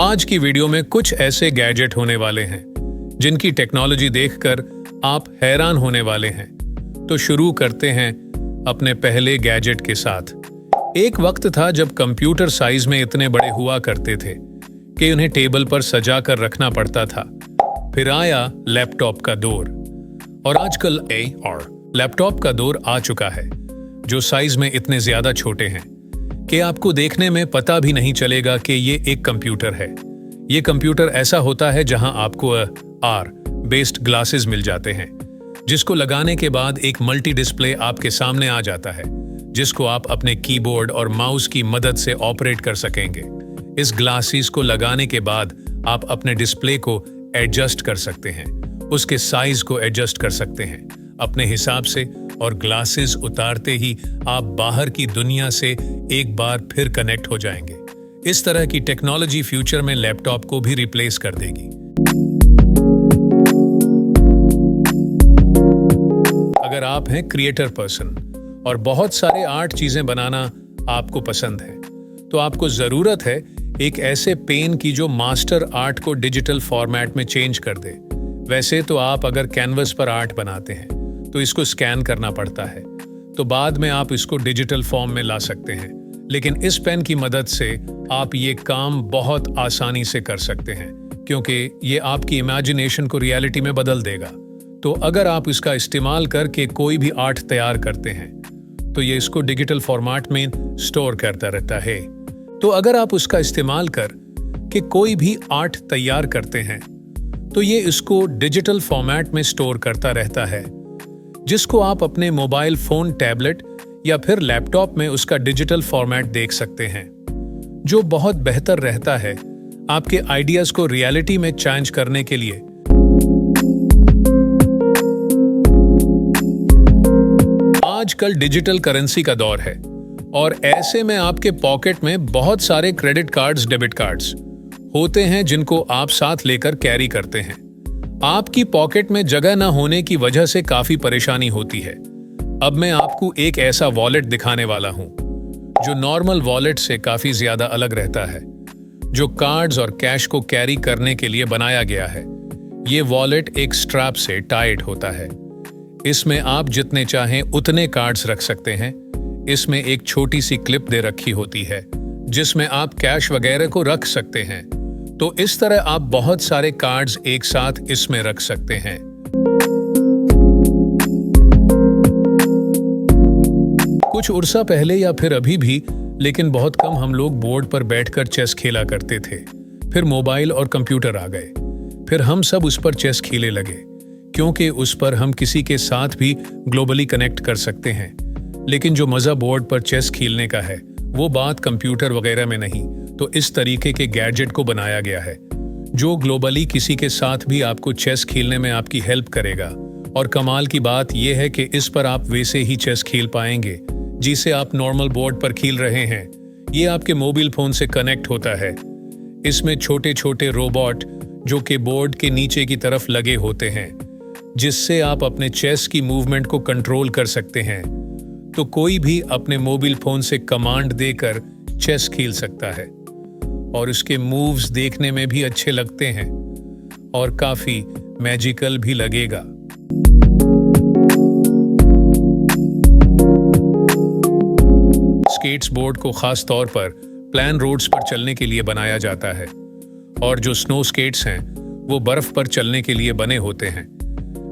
आज की वीडियो में कुछ ऐसे गैजेट होने वाले हैं जिनकी टेक्नोलॉजी देखकर आप हैरान होने वाले हैं। तो शुरू करते हैं अपने पहले गैजेट के साथ। एक वक्त था जब कंप्यूटर साइज में इतने बड़े हुआ करते थे कि उन्हें टेबल पर सजा कर रखना पड़ता था। फिर आया लैपटॉप का दौर और आजकल लैपटॉप का दौर आ चुका है जो साइज में इतने ज्यादा छोटे हैं कि आपको देखने में पता भी नहीं चलेगा कि ये एक कंप्यूटर है। ये कंप्यूटर ऐसा होता है जहां आपको आर बेस्ड ग्लासेस मिल जाते हैं जिसको लगाने के बाद एक मल्टी डिस्प्ले आपके सामने आ जाता है जिसको आप अपने कीबोर्ड और माउस की मदद से ऑपरेट कर सकेंगे। इस ग्लासेस को लगाने के बाद आप अपने डिस्प्ले को एडजस्ट कर सकते हैं, उसके साइज को एडजस्ट कर सकते हैं अपने हिसाब से, और ग्लासेस उतारते ही आप बाहर की दुनिया से एक बार फिर कनेक्ट हो जाएंगे। इस तरह की टेक्नोलॉजी फ्यूचर में लैपटॉप को भी रिप्लेस कर देगी। अगर आप हैं क्रिएटर पर्सन और बहुत सारे आर्ट चीजें बनाना आपको पसंद है तो आपको जरूरत है एक ऐसे पेन की जो मास्टर आर्ट को डिजिटल फॉर्मेट में चेंज कर दे। वैसे तो आप अगर कैनवस पर आर्ट बनाते हैं तो इसको स्कैन करना पड़ता है, तो बाद में आप इसको डिजिटल फॉर्म में ला सकते हैं, लेकिन इस पेन की मदद से आप ये काम बहुत आसानी से कर सकते हैं क्योंकि ये आपकी इमेजिनेशन को रियलिटी में बदल देगा। तो अगर आप इसका इस्तेमाल करके कोई भी आर्ट तैयार करते हैं तो ये इसको डिजिटल फॉर्मेट में स्टोर करता रहता है। तो अगर आप उसका इस्तेमाल कर के कोई भी आर्ट तैयार करते हैं तो ये इसको डिजिटल फॉर्मेट में स्टोर करता रहता है जिसको आप अपने मोबाइल फोन, टैबलेट या फिर लैपटॉप में उसका डिजिटल फॉर्मेट देख सकते हैं, जो बहुत बेहतर रहता है आपके आइडियाज को रियलिटी में चेंज करने के लिए। आजकल डिजिटल करेंसी का दौर है और ऐसे में आपके पॉकेट में बहुत सारे क्रेडिट कार्ड्स, डेबिट कार्ड्स होते हैं जिनको आप साथ लेकर कैरी करते हैं। आपकी पॉकेट में जगह न होने की वजह से काफी परेशानी होती है। अब मैं आपको एक ऐसा वॉलेट दिखाने वाला हूं जो नॉर्मल वॉलेट से काफी ज्यादा अलग रहता है, जो कार्ड्स और कैश को कैरी करने के लिए बनाया गया है। ये वॉलेट एक स्ट्रैप से टाइड होता है। इसमें आप जितने चाहें उतने कार्ड्स रख सकते हैं। इसमें एक छोटी सी क्लिप दे रखी होती है जिसमें आप कैश वगैरह को रख सकते हैं। तो इस तरह आप बहुत सारे कार्ड्स एक साथ इसमें रख सकते हैं। कुछ उर्सा पहले या फिर अभी भी, लेकिन बहुत कम, हम लोग बोर्ड पर बैठकर चेस खेला करते थे। फिर मोबाइल और कंप्यूटर आ गए, फिर हम सब उस पर चेस खेलने लगे क्योंकि उस पर हम किसी के साथ भी ग्लोबली कनेक्ट कर सकते हैं। लेकिन जो मजा बोर्ड पर चेस खेलने का है वो बात कंप्यूटर वगैरह में नहीं। तो इस तरीके के गैजेट को बनाया गया है जो ग्लोबली किसी के साथ भी आपको चेस खेलने में आपकी हेल्प करेगा। और कमाल की बात यह है कि इस पर आप वैसे ही चेस खेल पाएंगे जिसे आप नॉर्मल बोर्ड पर खेल रहे हैं। ये आपके मोबाइल फोन से कनेक्ट होता है। इसमें छोटे छोटे रोबोट जो कि बोर्ड के नीचे की तरफ लगे होते हैं जिससे आप अपने चेस की मूवमेंट को कंट्रोल कर सकते हैं। तो कोई भी अपने मोबाइल फोन से कमांड देकर चेस खेल सकता है और उसके मूव्स देखने में भी अच्छे लगते हैं और काफी मैजिकल भी लगेगा। स्केट्स बोर्ड को खास तौर पर प्लान रोड्स पर चलने के लिए बनाया जाता है और जो स्नो स्केट्स हैं वो बर्फ पर चलने के लिए बने होते हैं।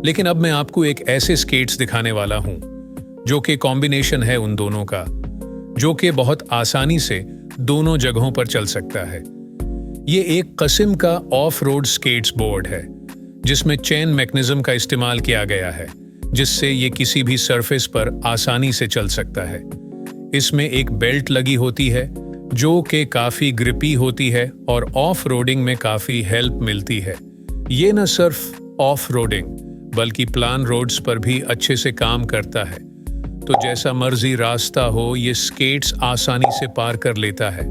लेकिन अब मैं आपको एक ऐसे स्केट्स दिखाने वाला हूं जो कि कॉम्बिनेशन है उन दोनों का, जो कि बहुत आसानी से दोनों जगहों पर चल सकता है। ये एक किस्म का ऑफ रोड स्केट्स बोर्ड है जिसमें चेन मैकेनिज्म का इस्तेमाल किया गया है जिससे ये किसी भी सरफेस पर आसानी से चल सकता है। इसमें एक बेल्ट लगी होती है जो कि काफी ग्रिपी होती है और ऑफ रोडिंग में काफी हेल्प मिलती है। ये न सिर्फ ऑफ रोडिंग बल्कि प्लान रोड्स पर भी अच्छे से काम करता है। तो जैसा मर्जी रास्ता हो ये स्केट्स आसानी से पार कर लेता है।